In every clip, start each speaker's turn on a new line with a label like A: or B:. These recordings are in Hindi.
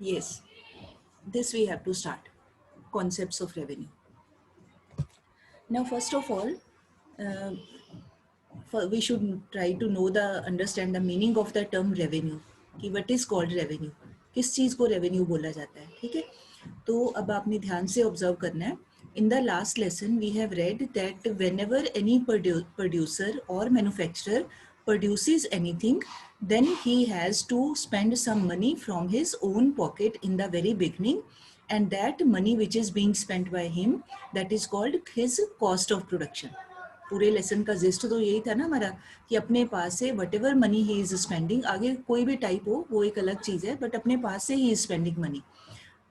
A: Yes, this we have to start. Concepts of revenue. Now, first of all, uh, we should try to know understand the meaning of the term revenue. कि what is called revenue? किस चीज़ को revenue बोला जाता है, ठीक है? तो अब आपने ध्यान से observe करना है. In the last lesson, we have read that whenever any producer or manufacturer produces anything, then he has to spend some money from his own pocket in the very beginning, and that money which is being spent by him, that is called his cost of production. पूरे लेसन का जिस्ट तो यही था ना हमारा कि अपने पास से what ever money he is spending, आगे कोई भी टाइप हो वो एक अलग चीज़ है, बट अपने पास से ही इज स्पेंडिंग मनी.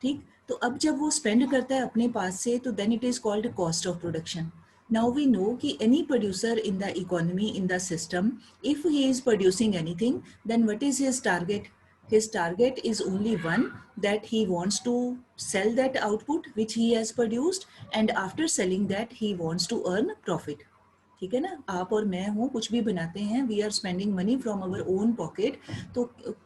A: ठीक, तो अब जब वो स्पेंड करता है अपने पास से तो then it is called cost of production. Now we know कि any producer in the economy, in the system, if he is producing anything, then what is his target? His target is only one, that he wants to sell that output which he has produced, and after selling that he wants to earn profit. ठीक है ना, आप और मैं हूँ, कुछ भी बनाते हैं, we are spending money from our own pocket. तो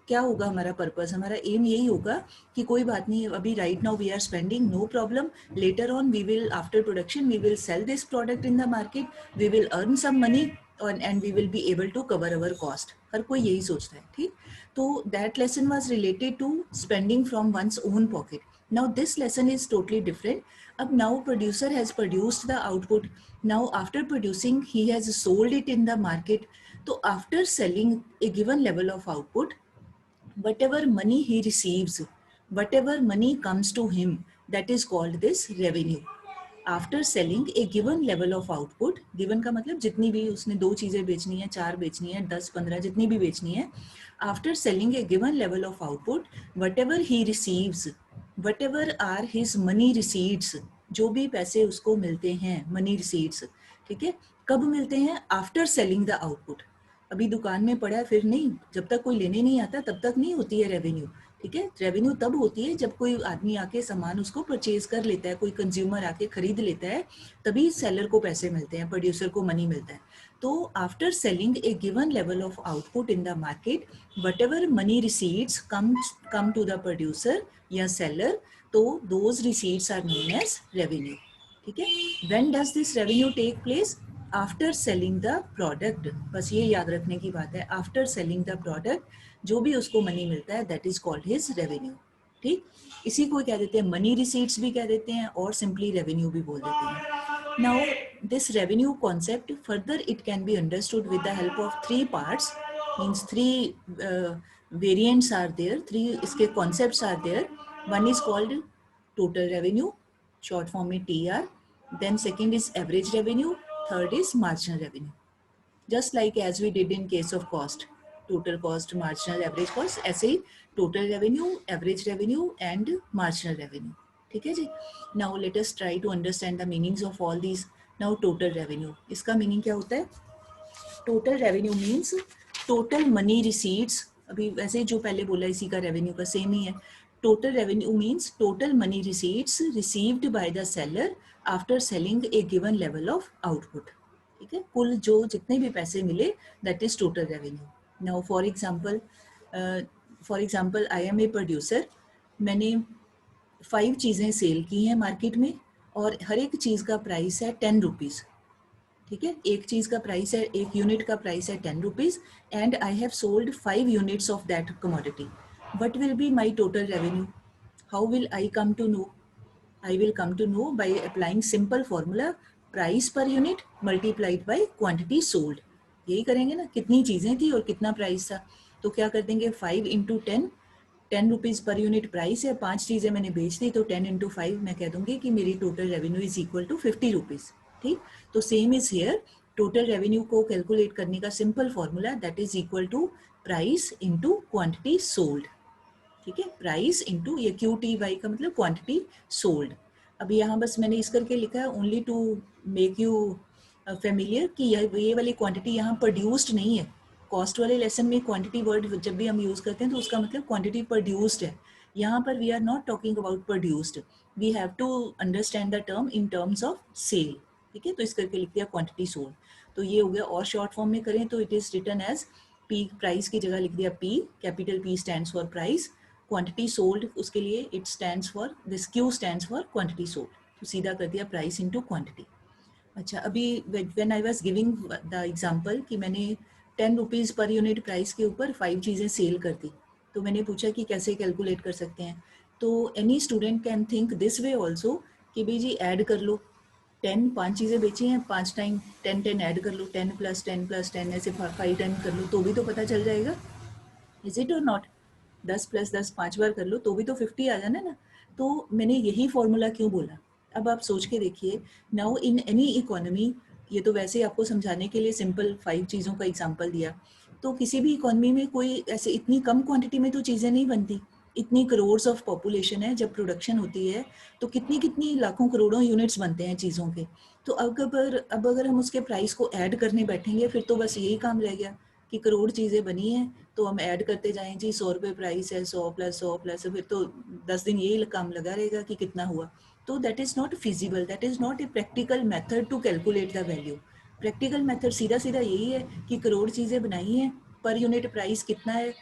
A: क्या होगा हमारा पर्पस, हमारा एम यही होगा कि कोई बात नहीं, अभी right now we are spending, no problem, later on we will, after production we will sell this product in the market, we will earn some money and we will be able to cover our cost. हर कोई यही सोचता है. ठीक, तो that lesson was related to spending from one's own pocket. Now this lesson is totally different. Ab now producer has produced the output. Now after producing he has sold it in the market. So after selling a given level of output, whatever money he receives, whatever money comes to him, that is called this revenue. After selling a given level of output, given का मतलब जितनी भी उसने 2 चीज़ें बेचनी है, 4 बेचनी है, 10, 15, जितनी भी बेचनी है, after selling a given level of output, whatever he receives, whatever are his money receipts, जो भी पैसे उसको मिलते हैं, मनी रिसीट्स, ठीक है, कब मिलते हैं? After selling the output. अभी दुकान में पड़ा है फिर नहीं, जब तक कोई लेने नहीं आता तब तक नहीं होती है रेवेन्यू. ठीक है, रेवेन्यू तब होती है जब कोई आदमी आके सामान उसको परचेज कर लेता है, कोई कंज्यूमर आके खरीद लेता है, तभी सेलर को पैसे मिलते हैं, प्रोड्यूसर को मनी मिलता है. तो after selling a given level of output in the market, whatever money receipts come to the producer या सेलर, तो those receipts are known as revenue. ठीक है, when does this revenue take place? After selling the product. बस ये याद रखने की बात है, आफ्टर सेलिंग द प्रोडक्ट जो भी उसको मनी मिलता है, that is called his revenue. ठीक, इसी को क्या देते हैं? मनी रिसीट्स भी कह देते हैं और सिंपली रेवेन्यू भी बोल देते हैं. Now this revenue concept further it can be understood with the help of 3 parts, means 3 variants are there, 3 इसके concepts are there. One is called total revenue, short form में TR, then second is average revenue, third is marginal revenue. Just like as we did in case of cost, total cost, marginal, average cost, ऐसे ही total revenue, average revenue and marginal revenue. ठीक है जी. Now let us try to understand the meanings of all these. Now total revenue, इसका मीनिंग क्या होता है? Total revenue means total money receipts. अभी वैसे जो पहले बोला इसी का रेवेन्यू का सेम ही है. Total revenue means total money receipts received by the seller after selling a given level of output. ठीक है, कुल जो जितने भी पैसे मिले, that is total revenue. Now for example I am a producer. मैंने 5 चीज़ें सेल की हैं मार्केट में और हर एक चीज़ का प्राइस है 10 रुपीज़. ठीक है, एक चीज़ का प्राइस है, एक यूनिट का प्राइस है 10 rupees, and I have sold 5 units of that commodity. What will be my total revenue? How will I come to know? I will come to know by applying simple formula, price per unit multiplied by quantity sold. यही करेंगे ना, कितनी चीज़ें थी और कितना प्राइस था, तो क्या कर देंगे 5 into 10, 10 rupees per unit price है, 5 चीज़ें मैंने बेच दी, तो 10 इंटू 5 मैं कह दूंगी कि मेरी total revenue is equal to 50 rupees. ठीक, तो same is here. Total revenue को कैलकुलेट करने का simple formula, that is equal to price into quantity sold. ठीक है, प्राइस इंटू ये QTY का मतलब क्वांटिटी सोल्ड. अभी यहाँ बस मैंने इस करके लिखा है only to make you familiar कि ये वाली क्वांटिटी यहाँ प्रोड्यूस्ड नहीं है. कॉस्ट वाले लेसन में क्वांटिटी वर्ड जब भी हम यूज़ करते हैं तो उसका मतलब क्वांटिटी प्रोड्यूस्ड है. यहाँ पर we are not talking about produced, we have to understand the term in terms of sale. ठीक है, तो इस करके लिख दिया क्वांटिटी सोल्ड. तो ये हो गया. और शॉर्ट फॉर्म में करें तो it is written as P, price की जगह लिख दिया P, capital P stands for price. Quantity sold उसके लिए it stands for this Q stands for quantity sold, तो सीधा कर दिया प्राइस इनटू क्वांटिटी। अच्छा, अभी when I was giving the example कि मैंने 10 रुपीज़ पर यूनिट प्राइस के ऊपर 5 चीज़ें सेल कर दी, तो मैंने पूछा कि कैसे कैलकुलेट कर सकते हैं। तो any student can think this way also कि भाई जी ऐड कर लो, 10 5 चीज़ें बेची हैं, 5 टाइम 10 10 ऐड कर लो, 10 + 10 + 10 ऐसे 5 टाइम कर लो तो भी तो पता चल जाएगा, इज इट और नॉट? 10 + 10 5 बार कर लो तो भी तो 50 आ जाना ना। तो मैंने यही फॉर्मूला क्यों बोला, अब आप सोच के देखिए। नाउ इन एनी इकोनॉमी, ये तो वैसे आपको समझाने के लिए सिंपल 5 चीज़ों का एग्जांपल दिया, तो किसी भी इकोनॉमी में कोई ऐसे इतनी कम क्वांटिटी में तो चीज़ें नहीं बनती। इतनी करोड्स ऑफ पॉपुलेशन है, जब प्रोडक्शन होती है तो कितनी कितनी लाखों करोड़ों यूनिट्स बनते हैं चीज़ों के। तो अब अगर हम उसके प्राइस को ऐड करने बैठेंगे फिर तो बस यही काम रह गया कि करोड़ चीज़ें बनी हैं तो हम ऐड करते जाएं, जी 100 रुपये प्राइस है, 100 + 100 + फिर तो 10 दिन यही काम लगा रहेगा कि कितना हुआ। तो that is not feasible, that is not a practical method to calculate the value. Practical method सीधा सीधा यही है कि करोड़ चीज़ें बनाई हैं, पर यूनिट प्राइस कितना है,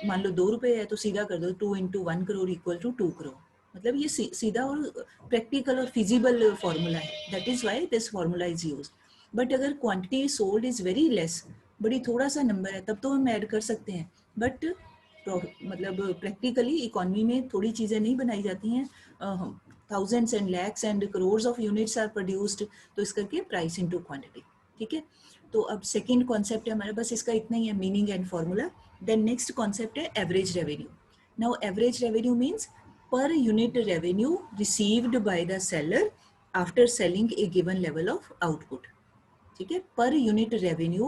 A: मान लो 2 रुपये है तो सीधा कर दो 2 × 1 करोड़ = 2 करोड़। मतलब ये सीधा और प्रैक्टिकल और फिजिबल फार्मूला है, that is why this formula is use. But अगर quantity sold is very less, बड़ी थोड़ा सा नंबर है, तब तो हम ऐड कर सकते हैं। बट मतलब प्रैक्टिकली इकोनॉमी में थोड़ी चीज़ें नहीं बनाई जाती हैं, thousands and lakhs and crores of units are produced, तो इस करके प्राइस इनटू क्वांटिटी। ठीक है, तो अब सेकंड कॉन्सेप्ट है हमारे पास, इसका इतना ही है meaning and formula. Then next concept है average revenue. Now average revenue means per unit revenue received by the seller after selling a given level of output। ठीक है, पर unit revenue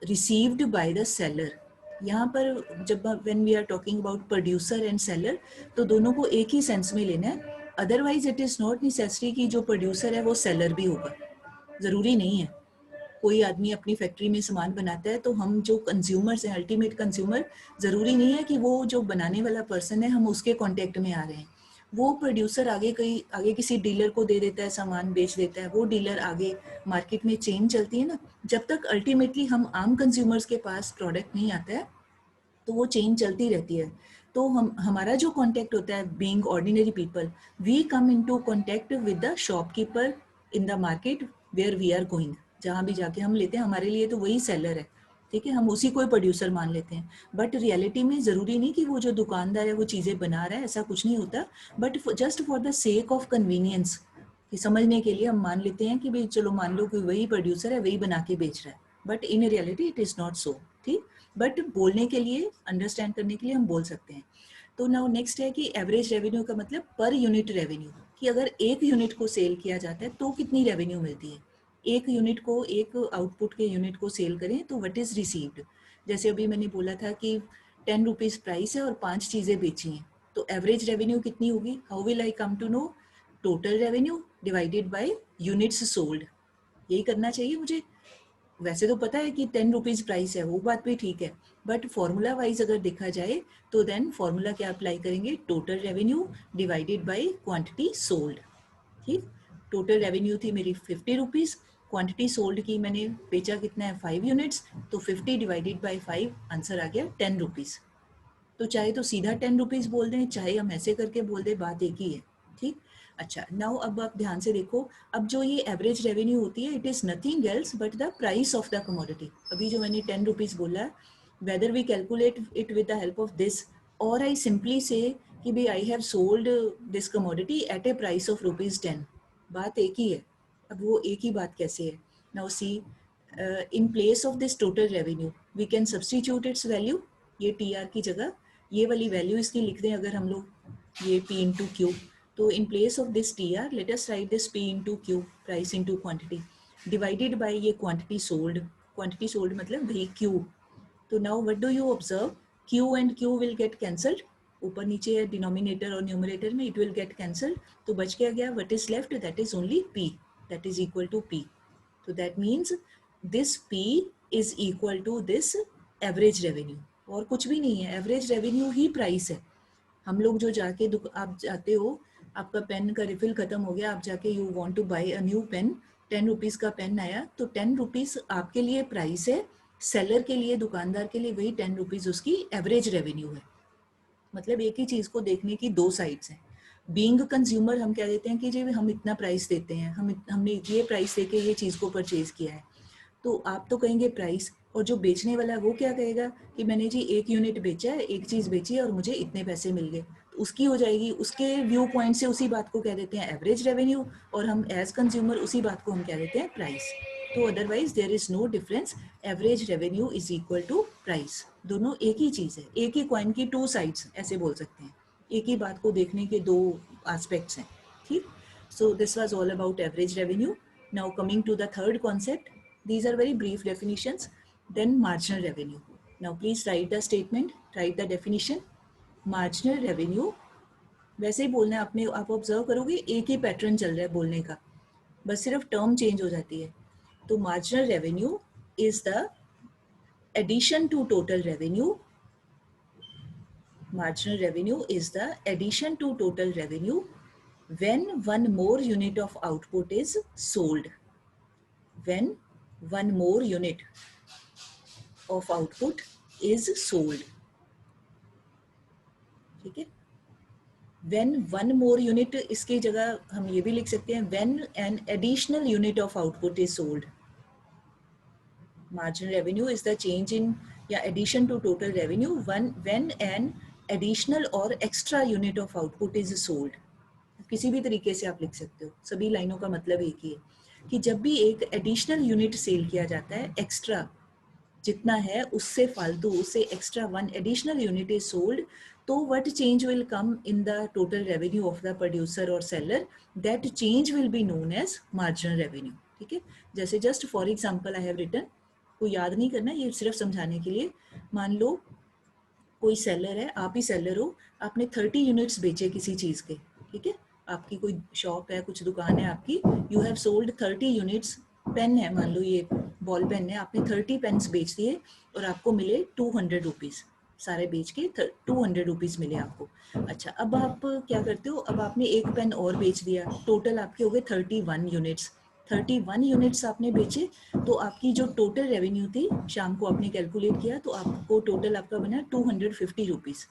A: received by the seller. यहाँ पर जब when we are talking about producer and seller, तो दोनों को एक ही सेंस में लेना है। Otherwise it is not necessary कि जो प्रोड्यूसर है वो सेलर भी होगा, ज़रूरी नहीं है। कोई आदमी अपनी फैक्ट्री में सामान बनाता है तो हम जो कंज्यूमर्स हैं, अल्टीमेट कंज्यूमर, ज़रूरी नहीं है कि वो जो बनाने वाला पर्सन है हम उसके कांटेक्ट में आ रहे हैं। वो प्रोड्यूसर आगे किसी डीलर को दे देता है, सामान बेच देता है, वो डीलर आगे मार्केट में चेन चलती है ना। जब तक अल्टीमेटली हम आम कंज्यूमर्स के पास प्रोडक्ट नहीं आता है तो वो चेन चलती रहती है। तो हमारा जो कांटेक्ट होता है being ordinary people, we come into contact with the shopkeeper in the market where we are going. जहाँ भी जाके हम लेते हैं हमारे लिए तो वही सेलर है। ठीक है, हम उसी को प्रोड्यूसर मान लेते हैं, बट रियलिटी में ज़रूरी नहीं कि वो जो दुकानदार है वो चीज़ें बना रहा है, ऐसा कुछ नहीं होता। But just for the sake of convenience, कि समझने के लिए हम मान लेते हैं कि भाई चलो मान लो कि वही प्रोड्यूसर है, वही बना के बेच रहा है, but in reality it is not so. ठीक, बट बोलने के लिए, अंडरस्टैंड करने के लिए हम बोल सकते हैं। तो नाउ नेक्स्ट है कि एवरेज रेवेन्यू का मतलब पर यूनिट रेवेन्यू, कि अगर एक यूनिट को सेल किया जाता है तो कितनी रेवेन्यू मिलती है। एक यूनिट को, एक आउटपुट के यूनिट को सेल करें तो व्हाट इज़ रिसीव्ड। जैसे अभी मैंने बोला था कि 10 रुपीज़ प्राइस है और 5 चीज़ें बेची हैं, तो एवरेज रेवेन्यू कितनी होगी। How will I come to know? Total revenue divided by units sold, यही करना चाहिए मुझे। वैसे तो पता है कि 10 रुपीज़ प्राइस है, वो बात भी ठीक है, बट फॉर्मूला वाइज अगर देखा जाए तो देन फॉर्मूला क्या अप्लाई करेंगे, total revenue divided by quantity sold. ठीक, टोटल रेवेन्यू थी मेरी 50 रुपीज़, क्वांटिटी सोल्ड की मैंने बेचा कितना है 5 यूनिट्स, तो 50 डिवाइडेड बाई 5 आंसर आ गया 10 रुपीज़। तो चाहे तो सीधा 10 रुपीज़ बोल दें, चाहे हम ऐसे करके बोल दें, बात एक ही है। ठीक, अच्छा नाउ अब आप ध्यान से देखो, अब जो ये एवरेज रेवेन्यू होती है it is nothing else but the price of the commodity. अभी जो मैंने 10 रुपीज़ बोला है, whether we calculate it with the help of this और आई सिंपली से कि भाई I have sold this commodity at a price of ₹10, बात एक ही है। अब वो एक ही बात कैसे है, now see in place of this total revenue we can substitute its value. ये टी आर की जगह ये वाली वैल्यू इसकी लिख दें अगर हम लोग, ये P इंटू क्यू, तो इन place of this T R let us right this P into Q, price into quantity, divided by ये क्वांटिटी सोल्ड। क्वांटिटी सोल्ड मतलब भाई क्यू। तो now what do you observe, Q and Q will get cancelled, ऊपर नीचे है डिनोमिनेटर और न्यूमरेटर में, इट विल गेट कैंसल्ड, तो बच क्या गया, what is left, that is only P, that is equal to P। तो that means this P is equal to this average revenue, और कुछ भी नहीं है, एवरेज रेवेन्यू ही प्राइस है। हम लोग जो जाके आप जाते हो, आपका पेन का रिफिल खत्म हो गया, आप जाके you want to buy a new pen, 10 रुपीज़ का पेन आया, तो 10 रुपीज़ आपके लिए प्राइस है, सेलर के लिए, दुकानदार के लिए वही 10 रुपीज़ उसकी एवरेज रेवेन्यू है। मतलब एक ही चीज को देखने की दो साइड्स हैं। बीइंग कंज्यूमर हम क्या देते हैं कि जी हम इतना प्राइस देते हैं, हमने ये प्राइस देके ये चीज को परचेज किया है, तो आप तो कहेंगे प्राइस, और जो बेचने वाला है वो क्या कहेगा कि मैंने जी एक यूनिट बेचा है, एक चीज बेची है और मुझे इतने पैसे मिल गए, तो उसकी हो जाएगी, उसके व्यू पॉइंट से उसी बात को कह देते हैं एवरेज रेवेन्यू, और हम एज कंज्यूमर उसी बात को हम कह देते हैं प्राइस। तो otherwise there is no difference, average revenue is equal to price, दोनों एक ही चीज है, एक ही कॉइन की टू साइड्स ऐसे बोल सकते हैं, एक ही बात को देखने के दो एस्पेक्ट्स हैं, ठीक। So this was all about average revenue. Now coming to the third concept, these are very brief definitions. Then marginal revenue. Now please write the statement, write the definition. Marginal revenue, वैसे ही बोलना है आपने, आप ऑब्जर्व करोगे एक ही पैटर्न चल रहा है बोलने का, बस सिर्फ टर्म चेंज हो जाती है। तो marginal revenue is the addition to total revenue, marginal revenue is the addition to total revenue when one more unit of output is sold, when one more unit of output is sold, ठीक है। when one more unit, इसकी जगह हम ये भी लिख सकते हैं when an additional unit of output is sold. Marginal revenue is the change in या addition to total revenue when an additional or extra unit of output is sold. किसी भी तरीके से आप लिख सकते हो, सभी लाइनों का मतलब एक ही है कि जब भी एक एडिशनल यूनिट सेल किया जाता है, एक्स्ट्रा जितना है उससे फालतू, उससे extra one additional unit is sold, तो what change will come in the total revenue of the producer और seller, that change will be known as marginal revenue, ठीक है। जैसे just for example I have written, को याद नहीं करना, ये सिर्फ समझाने के लिए। मान लो कोई सेलर है, आप ही सेलर हो, आपने 30 यूनिट्स बेचे किसी चीज़ के, ठीक है, आपकी कोई शॉप है, कुछ दुकान है आपकी, you have sold 30 units. Pen है, मान लो ये बॉल पेन है, आपने 30 पेन्स बेच दिए और आपको मिले 200 रुपीज़, सारे बेच के 200 रुपीज़ मिले आपको। अच्छा, अब आप क्या करते हो, अब आपने एक पेन और बेच दिया, टोटल आपके हो गए 31 यूनिट्स। 31 यूनिट्स आपने बेचे, तो आपकी जो टोटल रेवेन्यू थी, शाम को आपने कैलकुलेट किया तो आपको टोटल आपका बना 250 रुपीज़,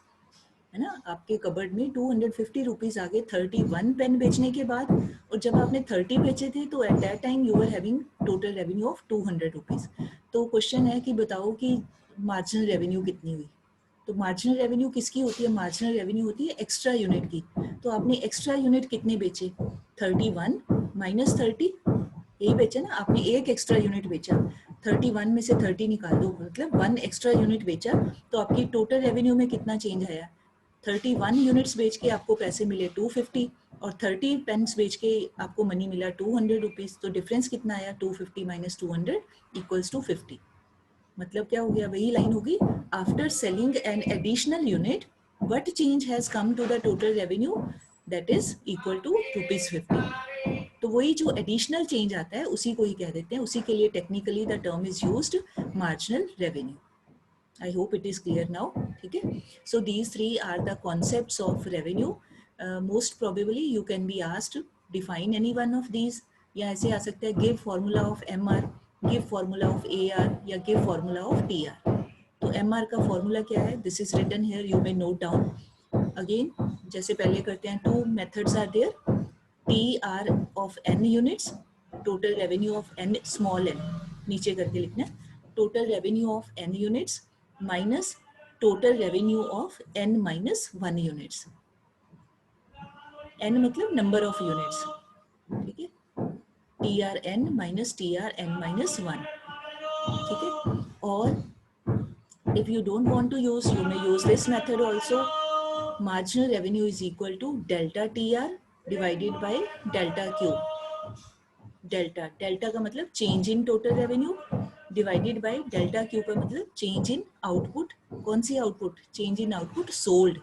A: है ना। आपके कबर्ड में 250 रुपीज़ आ गए 31 पेन बेचने के बाद, और जब आपने 30 बेचे थे तो at that time you are having total revenue of 200 rupees. तो क्वेश्चन है कि बताओ कि मार्जिनल रेवेन्यू कितनी हुई। तो मार्जिनल रेवेन्यू किसकी होती है, मार्जिनल रेवेन्यू होती है एक्स्ट्रा यूनिट की। तो आपने एक्स्ट्रा यूनिट कितने बेचे, 31 माइनस 30, यही बेचा ना आपने, एक एक्स्ट्रा यूनिट बेचा, 31 में से 30 निकाल दो, मतलब 1 एक्स्ट्रा यूनिट बेचा, तो आपकी टोटल रेवेन्यू में कितना चेंज आया, 31 यूनिट्स बेच के आपको पैसे मिले 250, और 30 पेन्स बेच के आपको मनी मिला 200 रुपीज़, तो डिफरेंस कितना आया, 250 माइनस 200 इक्वल्स टू 50। मतलब क्या हो गया, वही लाइन होगी, after selling an additional unit what change has come to the total revenue, that is equal to ₹50। तो वही जो एडिशनल चेंज आता है उसी को ही कह देते हैं, उसी के लिए technically the term is used marginal revenue. I hope it is clear now, ठीक है। So these three are the concepts of revenue. Most probably you can be asked define any one of these, या ऐसे आ सकता है give formula of MR, give formula of AR, या give formula of TR। तो MR का formula क्या है, this is written here, you may note down again, जैसे पहले करते हैं, two methods are there, TR of n units, total revenue of n small n, नीचे करके लिखना है, total revenue of n units minus total revenue of n minus 1 units, n मतलब number of units, ठीक है, TRN minus TRN minus 1, ठीक है। और if you don't want to use, you may use this method also, marginal revenue is equal to delta TR divided by delta Q। Delta, delta का मतलब change in total revenue, divided by delta Q का मतलब चेंज इन आउटपुट। कौन सी output, change in output sold,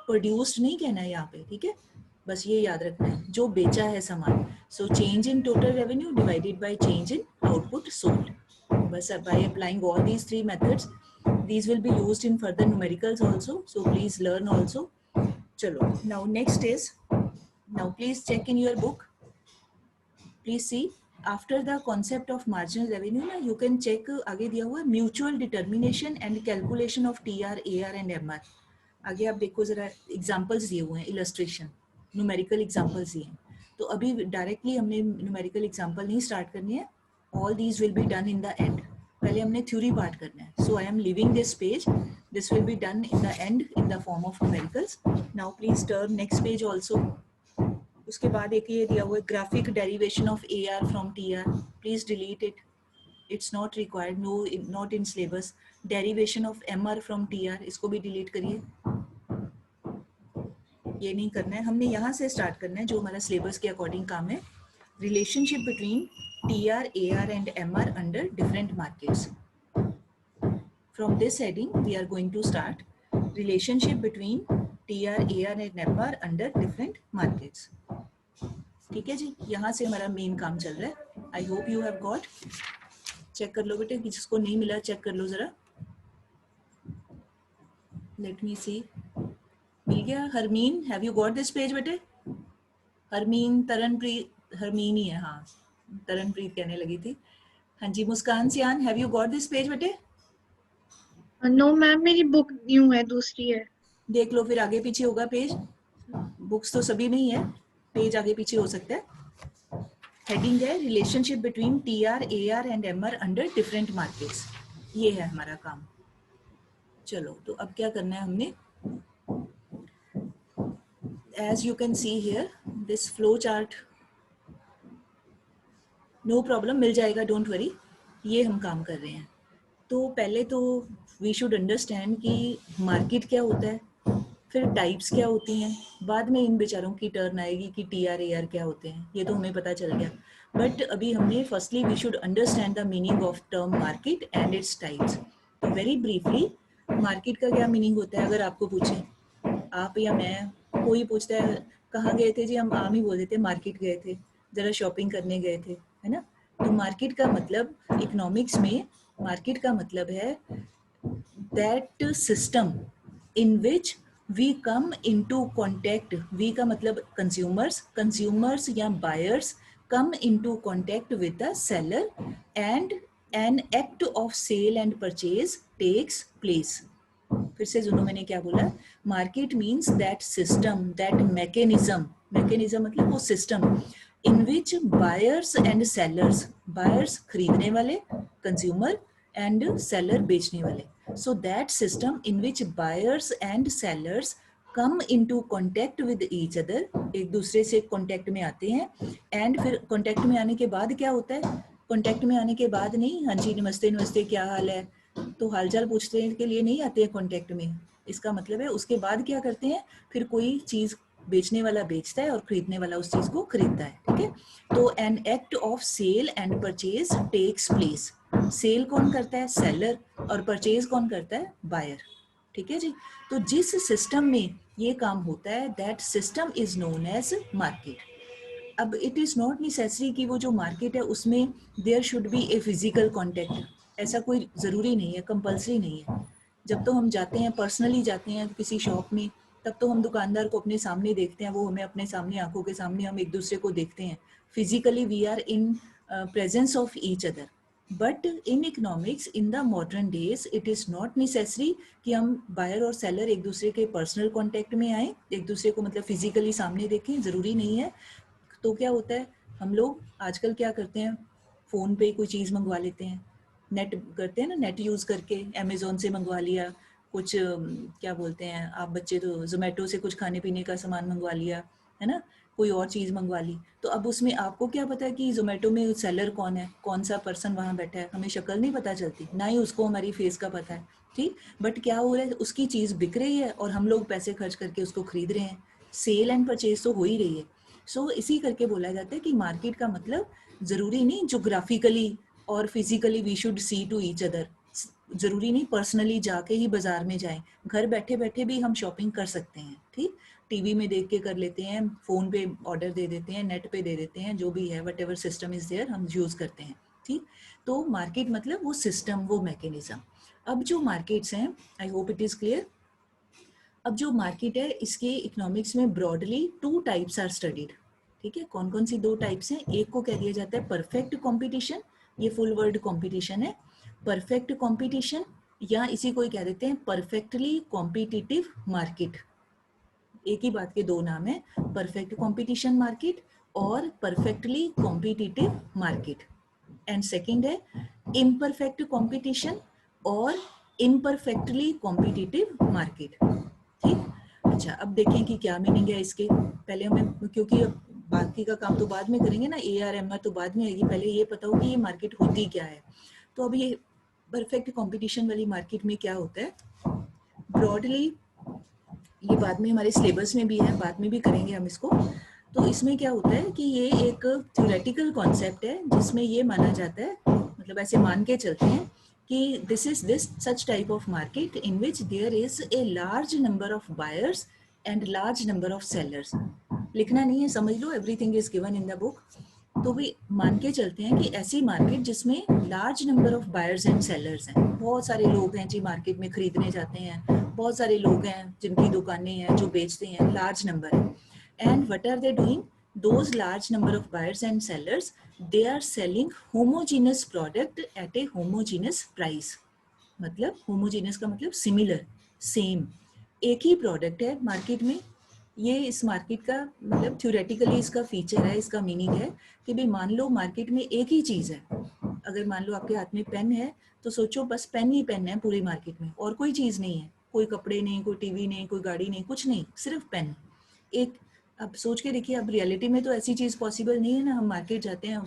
A: produced नहीं कहना है यहाँ पे, ठीक है, बस ये याद रखना है, जो बेचा है सामान। So change in total revenue divided by change in output sold. बस by applying all these three methods, these will be used in further numericals also, so please learn also। चलो, now next is, now please check in your book, please see after the concept of marginal revenue ना, you can check, आगे दिया हुआ mutual determination and calculation of TR, AR and MR। आगे आप देखो जरा, एग्जाम्पल्स दिए हुए हैं, इलस्ट्रेशन, न्यूमेरिकल एग्जाम्पल्स दिए हैं। तो अभी डायरेक्टली हमने न्यूमेरिकल एग्जाम्पल नहीं स्टार्ट करनी है, all these will be done in the end. पहले हमने थ्योरी पार्ट करना है। So I am leaving this page, this will be done in the end in the form of numericals. Now please turn next page also. उसके बाद एक ये दिया हुआ है, graphic derivation of A R from T R, please delete it, it's not required, no not in syllabus. Derivation of M R from T are, इसको भी डिलीट करिए, ये नहीं करना है। हमने यहाँ से स्टार्ट करना है जो हमारा सिलेबस के अकॉर्डिंग काम है। Relationship between T R, A R and M R under different markets. From this heading we are going to start relationship between T R, A R and M R under different markets. ठीक है जी, यहाँ से हमारा मेन काम चल रहा है। I hope you have got. Check कर लो बेटे, जिसको नहीं मिला चेक कर लो जरा। लेट मी सी, मिल गया? Harmeen, have you got this page बेटे? हरमीन, तरनप्रीत, हरमीन ही है, हाँ तरनप्रीत कहने लगी थी। हाँ जी, मुस्कान सियान, have you got this page बेटे?
B: नो मैम, मेरी बुक न्यू है, दूसरी है।
A: देख लो फिर, आगे पीछे होगा पेज, बुक्स तो सभी में ही है, पेज आगे पीछे हो सकता है। हेडिंग है relationship between T R, A R and M R under different markets, ये है हमारा काम। चलो तो अब क्या करना है हमने, as you can see here this flow chart, no problem, मिल जाएगा, डोंट वरी। ये हम काम कर रहे हैं। तो पहले तो वी शुड अंडरस्टैंड कि मार्केट क्या होता है, फिर टाइप्स क्या होती हैं, बाद में इन बेचारों की टर्न आएगी कि टी आर, ए आर क्या होते हैं, ये तो हमें पता चल गया। बट अभी हमने firstly we should understand the meaning of term market and its types. तो वेरी ब्रीफली, मार्केट का क्या मीनिंग होता है अगर आपको पूछें, आप या मैं, कोई पूछता है कहाँ गए थे जी, हम आम ही बोल देते मार्केट गए थे, जरा शॉपिंग करने गए थे, है ना। तो मार्केट का मतलब इकोनॉमिक्स में, मार्केट का मतलब है that system in which we come into contact, we का मतलब कंज्यूमर्स, कंज्यूमर्स या buyers come into contact with the seller and an act of sale and purchase takes place. फिर से सुनो मैंने क्या बोला, market means that system, that mechanism, mechanism मतलब वो system in which buyers and sellers, buyers खरीदने वाले, कंज्यूमर, एंड सेलर बेचने वाले। So that system in which buyers and sellers come into contact with each other, एक दूसरे से कॉन्टैक्ट में आते हैं। एंड फिर कॉन्टैक्ट में आने के बाद क्या होता है, कॉन्टैक्ट में आने के बाद नहीं, हाँ जी नमस्ते नमस्ते क्या हाल है, तो हालचाल पूछने के लिए नहीं आते हैं कॉन्टैक्ट में। इसका मतलब है उसके बाद क्या करते हैं, फिर कोई चीज बेचने वाला बेचता है और खरीदने वाला उस चीज को खरीदता है। ठीक है, तो an act of sale and purchase takes place. Sale कौन करता है, सेलर, और परचेज कौन करता है, बायर। ठीक है जी, तो जिस सिस्टम में ये काम होता है that system is known as market. अब इट इज़ नॉट नेसेसरी कि वो जो मार्केट है उसमें there should be a physical contact, ऐसा कोई ज़रूरी नहीं है, कंपलसरी नहीं है। जब तो हम जाते हैं, पर्सनली जाते हैं किसी शॉप में, तब तो हम दुकानदार को अपने सामने देखते हैं, वो हमें अपने सामने, आंखों के सामने हम एक दूसरे को देखते हैं, physically we are in presence of each other. But in economics in the modern days it is not necessary कि हम बायर और सेलर एक दूसरे के पर्सनल कॉन्टैक्ट में आए, एक दूसरे को मतलब फिजिकली सामने देखें, ज़रूरी नहीं है। तो क्या होता है, हम लोग आजकल क्या करते हैं, फ़ोन पे कोई चीज़ मंगवा लेते हैं, नेट करते हैं ना, नेट यूज़ करके अमेज़ोन से मंगवा लिया कुछ, क्या बोलते हैं आप बच्चे, तो जोमेटो से कुछ खाने पीने का सामान मंगवा लिया, है ना, कोई और चीज़ मंगवा ली। तो अब उसमें आपको क्या पता है कि जोमेटो में सेलर कौन है, कौन सा पर्सन वहाँ बैठा है, हमें शक्ल नहीं पता चलती, ना ही उसको हमारी फेस का पता है। ठीक, बट क्या हो रहा है, उसकी चीज़ बिक रही है और हम लोग पैसे खर्च करके उसको खरीद रहे हैं, सेल एंड परचेज तो हो ही रही है। सो इसी करके बोला जाता है कि मार्केट का मतलब ज़रूरी नहीं जोग्राफिकली और physically we should see to each other, ज़रूरी नहीं पर्सनली जाके ही बाजार में जाएं, घर बैठे बैठे भी हम शॉपिंग कर सकते हैं। ठीक, टीवी में देख के कर लेते हैं, फ़ोन पे ऑर्डर दे देते हैं, नेट पे दे देते हैं, जो भी है whatever system is there हम यूज़ करते हैं। ठीक, तो मार्केट मतलब वो सिस्टम, वो मैकेनिज्म। अब जो मार्केट्स हैं, I hope it is clear. अब जो मार्केट है इसके इकोनॉमिक्स में broadly two types are studied. ठीक है, कौन कौन सी दो टाइप्स हैं, एक को कह दिया जाता है परफेक्ट कंपटीशन, ये फुल वर्ड कंपटीशन है, परफेक्ट कंपटीशन, या इसी को ही कह देते हैं परफेक्टली कॉम्पिटिटिव मार्केट। एक ही बात के दो नाम है, परफेक्ट कंपटीशन मार्केट और perfectly competitive market. And second है इम्परफेक्ट कंपटीशन और इम्परफेक्टली कॉम्पिटिटिव मार्केट। ठीक, अच्छा अब देखें कि क्या मीनिंग है इसके। पहले हमें, क्योंकि बाकी का काम तो बाद में करेंगे ना, ARMR तो बाद में आएगी, पहले ये पता हो कि ये मार्केट होती क्या है। तो अब ये परफेक्ट कंपटीशन वाली मार्केट में क्या होता है, ब्रॉडली ये बाद में हमारे सिलेबस में भी है, बाद में भी करेंगे हम इसको। तो इसमें क्या होता है कि ये एक थ्योरेटिकल कॉन्सेप्ट है जिसमें ये माना जाता है, मतलब ऐसे मान के चलते हैं कि this is this such type of market in which there is a large number of buyers and large number of sellers. लिखना नहीं है, समझ लो, everything is given in the book. तो भी मान के चलते हैं कि ऐसी मार्केट जिसमें large number of buyers and sellers हैं, बहुत सारे लोग हैं जी मार्केट में खरीदने जाते हैं, बहुत सारे लोग हैं जिनकी दुकानें हैं जो बेचते हैं, लार्ज नंबर है। And what are they doing, those large number of buyers and sellers, they are selling homogeneous product at a homogeneous price. मतलब होमोजीनस का मतलब सिमिलर, सेम, एक ही प्रोडक्ट है मार्केट में। ये इस मार्केट का मतलब थ्योरेटिकली इसका फीचर है, इसका मीनिंग है कि भाई मान लो मार्केट में एक ही चीज़ है। अगर मान लो आपके हाथ में पेन है तो सोचो बस पेन ही पेन है पूरी मार्केट में, और कोई चीज़ नहीं है, कोई कपड़े नहीं, कोई टीवी नहीं, कोई गाड़ी नहीं, कुछ नहीं, सिर्फ पेन एक। अब सोच के देखिए, अब रियलिटी में तो ऐसी चीज़ पॉसिबल नहीं है ना, हम मार्केट जाते हैं,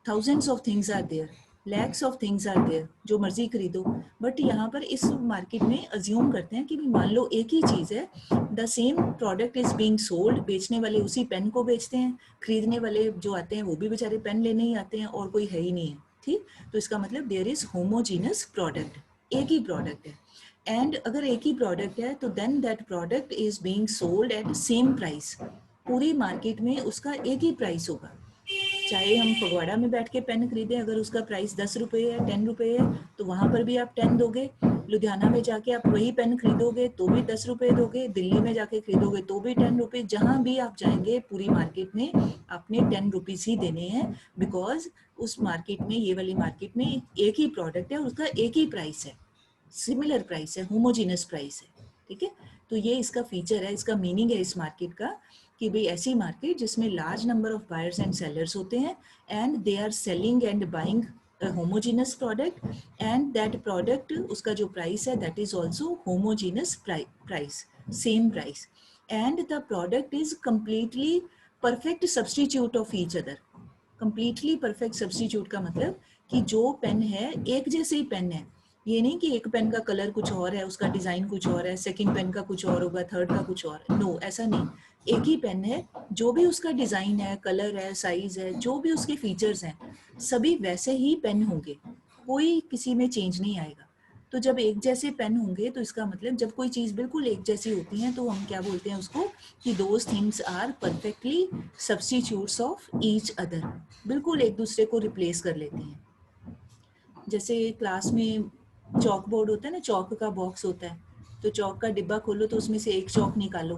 A: thousands of things are there, lakhs of things are there, जो मर्जी खरीदो। बट यहाँ पर इस मार्केट में अज्यूम करते हैं कि मान लो एक ही चीज़ है, the same product is being sold, बेचने वाले उसी पेन को बेचते हैं, खरीदने वाले जो आते हैं वो भी बेचारे पेन लेने ही आते हैं, और कोई है ही नहीं है। ठीक, तो इसका मतलब देयर इज होमोजीनस प्रोडक्ट, एक ही प्रोडक्ट है। एंड अगर एक ही प्रोडक्ट है तो then that product is being sold at same price, पूरी मार्केट में उसका एक ही प्राइस होगा। चाहे हम फगवाड़ा में बैठ के पेन खरीदें, अगर उसका प्राइस 10 रुपये है, 10 रुपये है, तो वहाँ पर भी आप 10 दोगे। लुधियाना में जाके आप वही पेन खरीदोगे तो भी 10 रुपये दोगे, दिल्ली में जाके खरीदोगे तो भी 10 रुपये, जहाँ भी आप जाएंगे पूरी मार्केट में आपने 10 रुपीज़ ही देने हैं, बिकॉज उस मार्केट में, ये वाली मार्केट में एक ही प्रोडक्ट है, उसका एक ही प्राइस है, सिमिलर प्राइस है, होमोजीनस प्राइस है। ठीक है, तो ये इसका फीचर है, इसका मीनिंग है इस मार्केट का कि भाई ऐसी मार्केट जिसमें large number of buyers and sellers होते हैं, and they are selling and buying homogeneous product, and that product, उसका जो प्राइस है that is also homogeneous price, same price, and the product is completely perfect substitute of each other. Completely perfect substitute का मतलब कि जो पेन है एक जैसे ही पेन है, ये नहीं कि एक पेन का कलर कुछ और है, उसका डिजाइन कुछ और है, सेकंड पेन का कुछ और होगा, थर्ड का कुछ और, नो ऐसा नहीं। एक ही पेन है, जो भी उसका डिजाइन है, कलर है, साइज है, जो भी उसके फीचर्स हैं, सभी वैसे ही पेन होंगे, कोई किसी में चेंज नहीं आएगा। तो जब एक जैसे पेन होंगे तो इसका मतलब जब कोई चीज़ बिल्कुल एक जैसी होती है तो हम क्या बोलते हैं उसको, कि those things are perfectly substitutes of each other, बिल्कुल एक दूसरे को रिप्लेस कर लेते हैं। जैसे क्लास में चौक बोर्ड होता है ना, चौक का बॉक्स होता है, तो चौक का डिब्बा खोलो तो उसमें से एक चौक निकालो,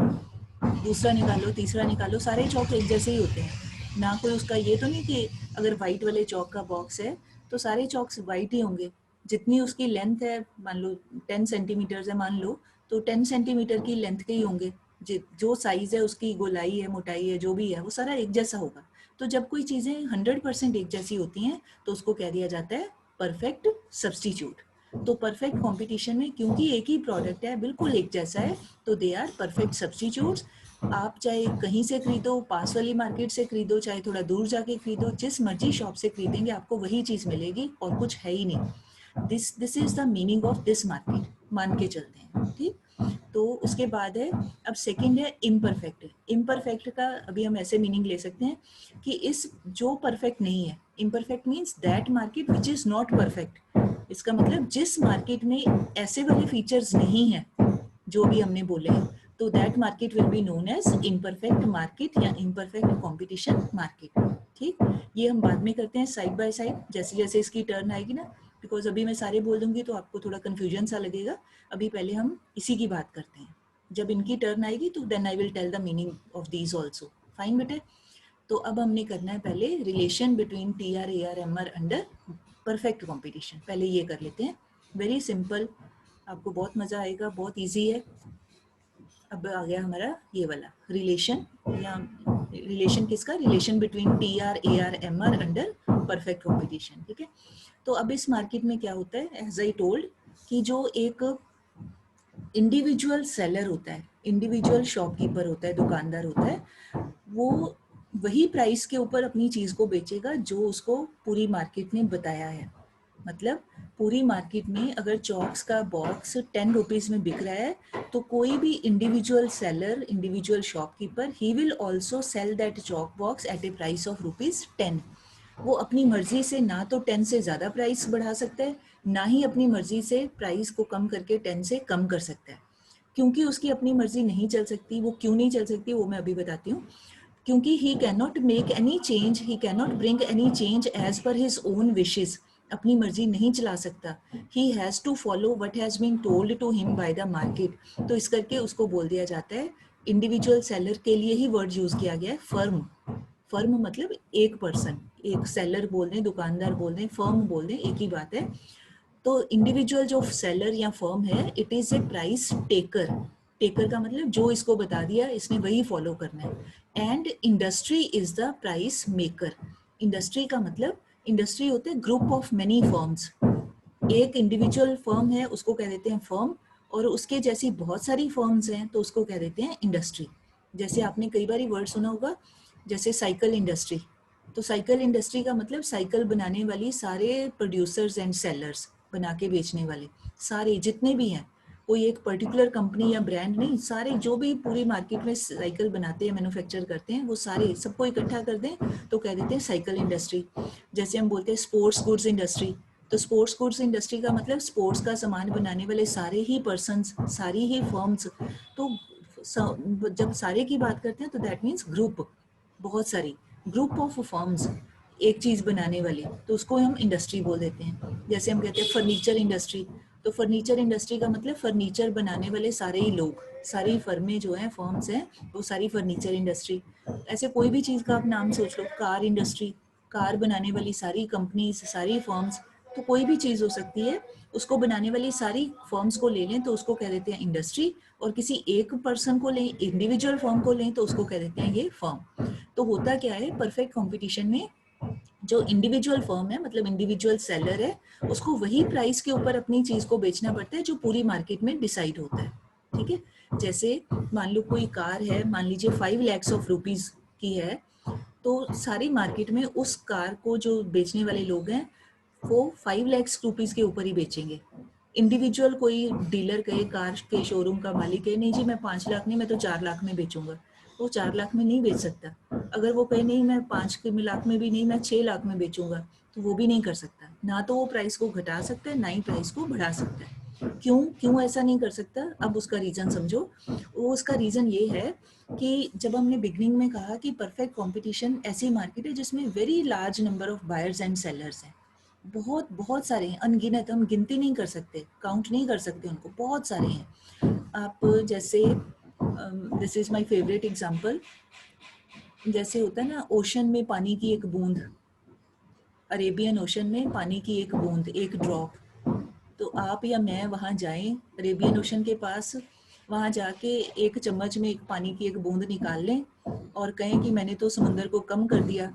A: दूसरा निकालो, तीसरा निकालो, सारे चौक एक जैसे ही होते हैं ना। कोई उसका ये तो नहीं कि अगर वाइट वाले चौक का बॉक्स है तो सारे चौक्स वाइट ही होंगे। जितनी उसकी लेंथ है, मान लो 10 सेंटीमीटर है मान लो, तो 10 सेंटीमीटर की लेंथ के ही होंगे। जो साइज है, उसकी गोलाई है, मोटाई है, जो भी है, वो सारा एक जैसा होगा। तो जब कोई चीज़ें 100% एक जैसी होती हैं तो उसको कह दिया जाता है परफेक्ट सब्स्टिट्यूट। तो परफेक्ट कंपटीशन में क्योंकि एक ही प्रोडक्ट है, बिल्कुल एक जैसा है, तो दे आर परफेक्ट सब्स्टिट्यूट्स। आप चाहे कहीं से खरीदो, पास वाली मार्केट से खरीदो, चाहे थोड़ा दूर जाके खरीदो, जिस मर्जी शॉप से खरीदेंगे आपको वही चीज़ मिलेगी और कुछ है ही नहीं। This is the meaning of this market, मान के चलते हैं। ठीक, तो उसके बाद है, अब सेकंड है इम्परफेक्ट। इम्परफेक्ट का अभी हम ऐसे मीनिंग ले सकते हैं कि इस जो परफेक्ट नहीं है, imperfect means that market which is not perfect. इसका मतलब जिस मार्केट में ऐसे वाले फीचर्स नहीं है जो भी हमने बोले हैं, तो that market will be known as imperfect market या इम्परफेक्ट कंपटीशन मार्केट। ठीक, ये हम बाद में करते हैं साइड बाय साइड, जैसे जैसे इसकी टर्न आएगी ना, बिकॉज अभी मैं सारे बोल दूंगी तो आपको थोड़ा कंफ्यूजन सा लगेगा। अभी पहले हम इसी की बात करते हैं, जब इनकी टर्न आएगी तो then I will tell the meaning of these also. Fine बेटे, तो अब हमने करना है पहले relation between TR AR MR under perfect competition. पहले ये कर लेते हैं, वेरी सिंपल। आपको बहुत मजा आएगा, बहुत इजी है। अब आ गया हमारा ये वाला रिलेशन, या रिलेशन किसका, relation between T R A R M R under perfect competition. ठीक है, तो अब इस मार्केट में क्या होता है, एज आई टोल्ड, कि जो एक इंडिविजुअल सेलर होता है, इंडिविजुअल शॉपकीपर होता है, दुकानदार होता है, वो वही प्राइस के ऊपर अपनी चीज को बेचेगा जो उसको पूरी मार्केट ने बताया है। मतलब पूरी मार्केट में अगर चॉक्स का बॉक्स 10 रुपीज में बिक रहा है, तो कोई भी individual seller, individual shopkeeper, he will also sell that chalk box at a price of ₹10। वो अपनी मर्जी से ना तो 10 से ज्यादा प्राइस बढ़ा सकता है, ना ही अपनी मर्जी से प्राइस को कम करके 10 से कम कर सकता है। क्योंकि उसकी अपनी मर्जी नहीं चल सकती, वो क्यों नहीं चल सकती वो मैं अभी बताती हूँ। क्योंकि he cannot make any change, he cannot bring any change as per his own wishes, अपनी मर्जी नहीं चला सकता। he has to follow what has been told to him by the market। तो इस करके उसको बोल दिया जाता है, इंडिविजुअल सेलर के लिए ही वर्ड यूज किया गया है फर्म। फर्म मतलब एक पर्सन, एक सेलर बोल दें, दुकानदार बोल दें, फर्म बोल दें, एक ही बात है। तो इंडिविजुअल जो सेलर या फर्म है, it is a price taker. Taker का मतलब जो इसको बता दिया इसने वही फॉलो करना है। And industry is the price maker. Industry का मतलब, इंडस्ट्री होते हैं ग्रुप ऑफ मेनी फर्म्स। एक इंडिविजुअल फर्म है उसको कह देते हैं फर्म, और उसके जैसी बहुत सारी फर्म्स हैं तो उसको कह देते हैं इंडस्ट्री। जैसे आपने कई बार वर्ड सुना होगा, जैसे साइकिल इंडस्ट्री। तो साइकिल इंडस्ट्री का मतलब साइकिल बनाने वाली सारे प्रोड्यूसर्स एंड सेलर्स, बना के बेचने वाले सारे जितने भी हैं, कोई एक पर्टिकुलर कंपनी या ब्रांड नहीं, सारे जो भी पूरी मार्केट में साइकिल बनाते हैं, मैन्युफैक्चर करते हैं, वो सारे सबको इकट्ठा कर दें तो कह देते हैं साइकिल इंडस्ट्री। जैसे हम बोलते हैं स्पोर्ट्स गुड्स इंडस्ट्री, तो स्पोर्ट्स गुड्स इंडस्ट्री का मतलब स्पोर्ट्स का सामान बनाने वाले सारे ही पर्सन्स, सारी ही फर्म्स। तो जब सारे की बात करते हैं तो दैट मीन्स ग्रुप, बहुत सारी ग्रुप ऑफ फर्म्स एक चीज बनाने वाली, तो उसको हम इंडस्ट्री बोल देते हैं। जैसे हम कहते हैं फर्नीचर इंडस्ट्री, तो फर्नीचर इंडस्ट्री का मतलब फर्नीचर बनाने वाले सारे ही लोग, सारी फर्में जो हैं, फर्म्स हैं, वो सारी फर्नीचर इंडस्ट्री। ऐसे कोई भी चीज का आप नाम सोच लो, कार इंडस्ट्री, कार बनाने वाली सारी कंपनीज, सारी फर्म्स, तो कोई भी चीज हो सकती है, उसको बनाने वाली सारी फर्म्स को ले लें तो उसको कह देते हैं इंडस्ट्री, और किसी एक पर्सन को लें, इंडिविजुअल फर्म को लें तो उसको कह देते हैं ये फर्म। तो होता क्या है, परफेक्ट कंपटीशन में जो इंडिविजुअल फर्म है, मतलब इंडिविजुअल सेलर है, उसको वही प्राइस के ऊपर अपनी चीज को बेचना पड़ता है जो पूरी मार्केट में डिसाइड होता है। ठीक है, जैसे मान लो कोई कार है, मान लीजिए 5 lakhs ऑफ रुपीज की है, तो सारी मार्केट में उस कार को जो बेचने वाले लोग हैं वो 5 lakhs रुपीज के ऊपर ही बेचेंगे। इंडिविजुअल कोई डीलर कहे, कार के शोरूम का मालिक है, नहीं जी मैं 5 लाख नहीं, मैं तो 4 लाख में बेचूंगा, वो 4 लाख में नहीं बेच सकता। अगर वो कहे नहीं मैं 5 लाख में भी नहीं, मैं 6 लाख में बेचूंगा, तो वो भी नहीं कर सकता। ना तो वो प्राइस को घटा सकता है, ना ही प्राइस को बढ़ा सकता है। क्यों क्यों ऐसा नहीं कर सकता, अब उसका रीजन समझो। वो उसका रीजन ये है कि जब हमने बिगनिंग में कहा कि परफेक्ट कंपटीशन ऐसी मार्केट है जिसमें very large number of buyers and sellers हैं, बहुत बहुत सारे हैं, अनगिनत, हम गिनती नहीं कर सकते, काउंट नहीं कर सकते उनको, बहुत सारे हैं। आप जैसे, this is my favourite example, जैसे होता है ना ओशन में पानी की एक बूंद, अरेबियन ओशन में पानी की एक बूंद, एक ड्रॉप, तो आप या मैं वहाँ जाएं अरेबियन ओशन के पास, वहाँ जाके एक चम्मच में एक पानी की एक बूंद निकाल लें और कहें कि मैंने तो समुद्र को कम कर दिया,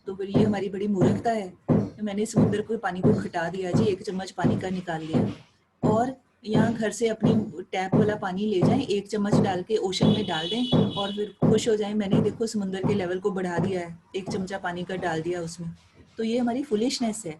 A: तो फिर ये हमारी बड़ी मूर्खता है, मैंने समुद्र को पानी को घटा दिया जी, एक चम्मच पानी का निकाल लिया। और यहाँ घर से अपनी टैप वाला पानी ले जाएं, एक चम्मच डाल के ओशन में डाल दें और फिर खुश हो जाएं, मैंने देखो समुद्र के लेवल को बढ़ा दिया है, एक चमचा पानी का डाल दिया उसमें। तो ये हमारी फुलिशनेस है।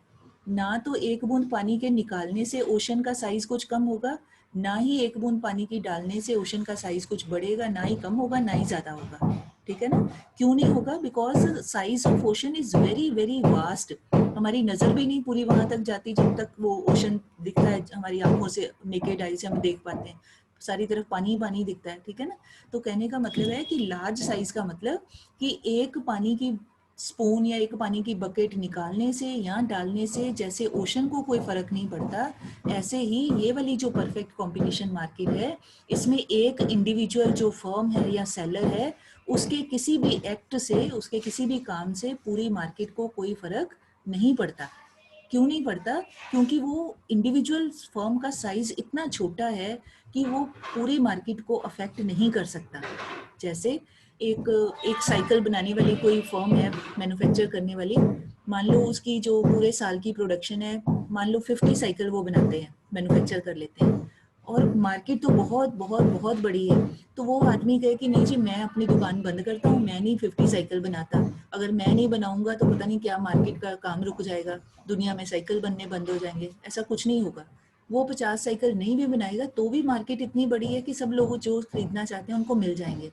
A: ना तो एक बूंद पानी के निकालने से ओशन का साइज कुछ कम होगा, ना ही एक बूंद पानी की डालने से ओशन का साइज कुछ बढ़ेगा, ना ही कम होगा ना ही ज्यादा होगा। ठीक है ना, क्यों नहीं होगा, because size of ocean is very very vast. हमारी नजर भी नहीं पूरी वहां तक जाती जब तक वो ओशन दिखता है, हमारी आंखों से नेकेड आई से हम देख पाते हैं, सारी तरफ पानी ही पानी दिखता है। ठीक है ना, तो कहने का मतलब है कि लार्ज साइज का मतलब कि एक पानी की स्पून या एक पानी की बकेट निकालने से या डालने से जैसे ओशन को कोई फर्क नहीं पड़ता, ऐसे ही ये वाली जो परफेक्ट कंपटीशन मार्केट है, इसमें एक इंडिविजुअल जो फर्म है या सेलर है, उसके किसी भी एक्ट से, उसके किसी भी काम से पूरी मार्केट को कोई फर्क नहीं पड़ता। क्यों नहीं पड़ता? क्योंकि वो इंडिविजुअल फर्म का साइज इतना छोटा है कि वो पूरे मार्केट को अफेक्ट नहीं कर सकता। जैसे एक साइकिल बनाने वाली कोई फर्म है, मैन्युफैक्चर करने वाली, मान लो उसकी जो पूरे साल की प्रोडक्शन है, मान लो 50 साइकिल वो बनाते हैं, मैन्युफैक्चर कर लेते हैं, और मार्केट तो बहुत बहुत बहुत बड़ी है। तो वो आदमी कहे कि नहीं जी, मैं अपनी दुकान बंद करता हूँ, मैं नहीं 50 साइकिल बनाता, अगर मैं नहीं बनाऊंगा तो पता नहीं क्या मार्केट का काम रुक जाएगा, दुनिया में साइकिल बनने बंद हो जाएंगे। ऐसा कुछ नहीं होगा। वो 50 साइकिल नहीं भी बनाएगा तो भी मार्केट इतनी बड़ी है कि सब लोग जो खरीदना चाहते हैं उनको मिल जाएंगे।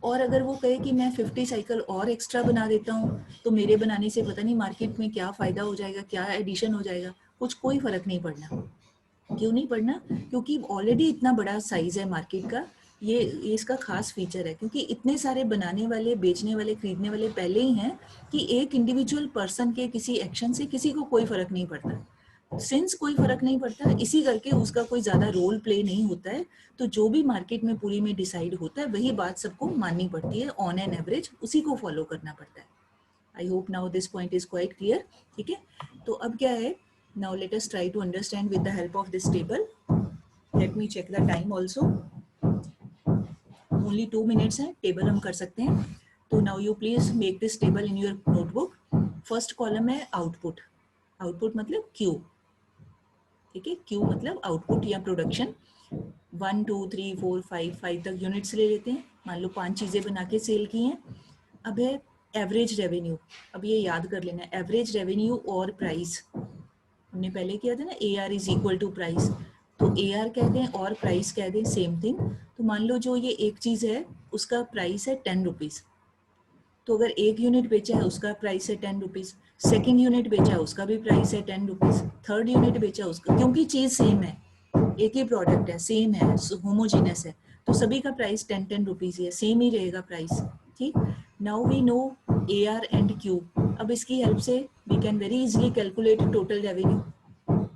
A: और अगर वो कहे कि मैं 50 साइकिल और एक्स्ट्रा बना देता हूँ, तो मेरे बनाने से पता नहीं मार्केट में क्या फ़ायदा हो जाएगा, क्या एडिशन हो जाएगा, कुछ कोई फ़र्क नहीं पड़ना। क्यों नहीं पड़ना? क्योंकि ऑलरेडी इतना बड़ा साइज है मार्केट का। ये इसका खास फीचर है, क्योंकि इतने सारे बनाने वाले, बेचने वाले, खरीदने वाले पहले ही हैं कि एक इंडिविजुअल पर्सन के किसी एक्शन से किसी को कोई फर्क नहीं पड़ता। सिंस कोई फर्क नहीं पड़ता, इसी करके उसका कोई ज्यादा रोल प्ले नहीं होता है, तो जो भी मार्केट में पूरी में डिसाइड होता है वही बात सबको माननी पड़ती है, ऑन एन एवरेज उसी को फॉलो करना पड़ता है। I hope now this point is quite clear. ठीक है, तो अब क्या है, now let us try to understand with the help of this table. Let me check the time also. Only 2 minutes है, टेबल हम कर सकते हैं। तो now you please make this table in your notebook. First column है आउटपुट। आउटपुट मतलब Q। ठीक है, Q मतलब आउटपुट या प्रोडक्शन। 1 2 3 4 5 तक यूनिट्स ले लेते हैं। मान लो 5 चीजें बना के सेल की हैं। अब है एवरेज रेवेन्यू। अब ये याद कर लेना, एवरेज रेवेन्यू और प्राइस हमने पहले किया था ना, A R is equal to price. तो ए आर कह दें और प्राइस कह दें, सेम थिंग। तो मान लो जो ये एक चीज है उसका प्राइस है 10 रुपीज, तो अगर एक यूनिट बेचा है उसका प्राइस है 10 रुपीज, सेकेंड यूनिट बेचा है उसका भी प्राइस है 10 रुपीज, थर्ड यूनिट बेचा है उसका, क्योंकि चीज सेम है, एक ही प्रोडक्ट है, सेम है, होमोजीनस है, तो सभी का प्राइस 10 रुपीज ही है, सेम ही रहेगा प्राइस। ठीक, now we know A R and Q. अब इसकी हेल्प से we can very easily calculate total revenue.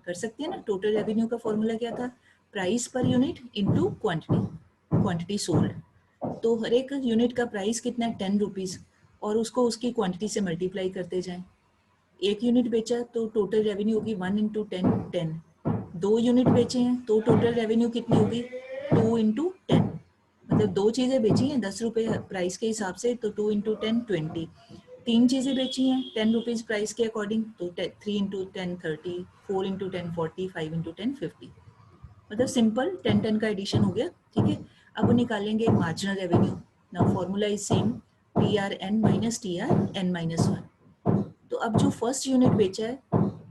A: कर सकते हैं ना। टोटल रेवेन्यू का फॉर्मूला क्या था? Price per unit into quantity, quantity sold. तो हर एक यूनिट का प्राइस कितना है? 10 रुपीज, और उसको उसकी क्वांटिटी से मल्टीप्लाई करते जाएं। एक यूनिट बेचा तो टोटल रेवेन्यू होगी 1 इंटू 10 10। 2 यूनिट बेचे हैं तो टोटल रेवेन्यू कितनी होगी? 2 इंटू 10। मतलब 2 चीजें बेची हैं 10 रुपए प्राइस के हिसाब से, तो 2 इंटू 10 20। 3 चीजें बेची हैं 10 रुपीज प्राइस के अकॉर्डिंग, तो 3 इंटू 10 30, 4 इंटू 10 40, 5 इंटू 10 50। मतलब सिंपल 10 का एडिशन हो गया। ठीक है, अब निकालेंगे marginal revenue. Now formula is same, T R N minus T R N minus 1। तो अब जो फर्स्ट यूनिट बेचा है,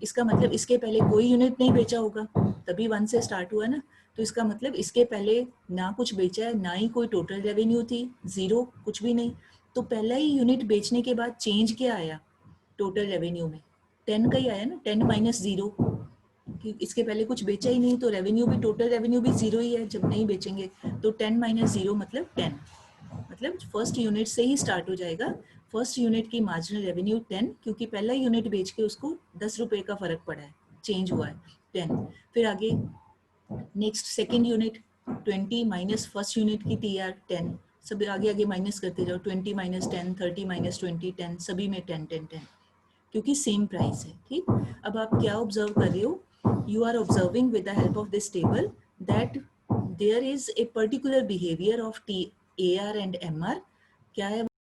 A: इसका मतलब इसके पहले कोई यूनिट नहीं बेचा होगा, तभी 1 से स्टार्ट हुआ ना। तो इसका मतलब इसके पहले ना कुछ बेचा है, ना ही कोई टोटल रेवेन्यू थी, जीरो, कुछ भी नहीं। तो पहला ही यूनिट बेचने के बाद चेंज क्या आया टोटल रेवेन्यू में? 10 का ही आया ना, 10 माइनस जीरो, कि इसके पहले कुछ बेचा ही नहीं, तो रेवेन्यू भी, टोटल रेवेन्यू भी जीरो ही है जब नहीं बेचेंगे। तो 10 माइनस जीरो मतलब 10, मतलब फर्स्ट यूनिट से ही स्टार्ट हो जाएगा। फर्स्ट यूनिट की मार्जिनल रेवेन्यू 10, क्योंकि पहला यूनिट बेच के उसको 10 रुपए का फर्क पड़ा है, चेंज हुआ है 10। फिर आगे next second unit 20 minus first unit की टी आर 10, सब आगे आगे माइनस करते जाओ, 20 माइनस 10, 30 माइनस 20, 10, सभी में 10 10 10, क्योंकि सेम प्राइस है। ठीक, अब आप क्या ऑब्जर्व कर रहे हो? You are observing with the help of this table that there is a particular behaviour of T A R and M R. क्या है?